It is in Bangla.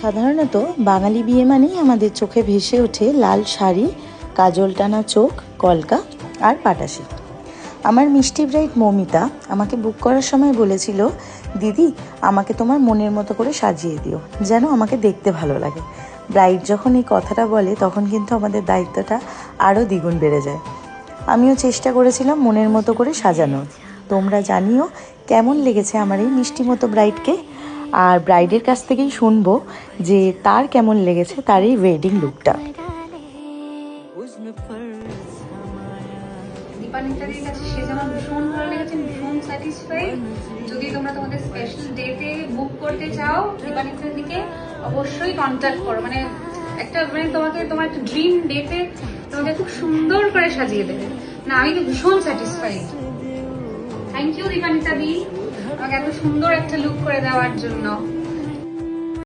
সাধারণত বাঙালি বিয়ে মানেই আমাদের চোখে ভেসে ওঠে লাল শাড়ি, কাজল টানা চোখ, কলকা আর পাটাশি। আমার মিষ্টি ব্রাইড মৌমিতা আমাকে বুক করার সময় বলেছিল, দিদি আমাকে তোমার মনের মতো করে সাজিয়ে দিও, যেন আমাকে দেখতে ভালো লাগে। ব্রাইড যখন এই কথাটা বলে তখন কিন্তু আমাদের দায়িত্বটা আরও দ্বিগুণ বেড়ে যায়। আমিও চেষ্টা করেছিলাম মনের মতো করে সাজানোর। তোমরা জানিও কেমন লেগেছে আমার এই মিষ্টি মতো ব্রাইডকে। আর ব্রাইডের কাছ থেকেই শুনবো যে তার কেমন লেগেছে তার এই ওয়েডিং লুকটা। দীপানিতাদির কাছে সে যেমন ভীষণ ভালো লেগেছে, ভীষণ স্যাটিসফাইড। যদি তোমরা তোমাদের স্পেশাল ডেতে বুক করতে চাও দীপানিতাদিকে অবশ্যই কন্ট্যাক্ট করো। মানে তোমাকে তোমার একটা ড্রিম ডেতে তোমাকে খুব সুন্দর করে সাজিয়ে দেবে। না, আমি তো ভীষণ স্যাটিসফাইড। থ্যাংক ইউ দীপানিতাদি, আমাকে এত সুন্দর একটা লুক করে দেওয়ার জন্য।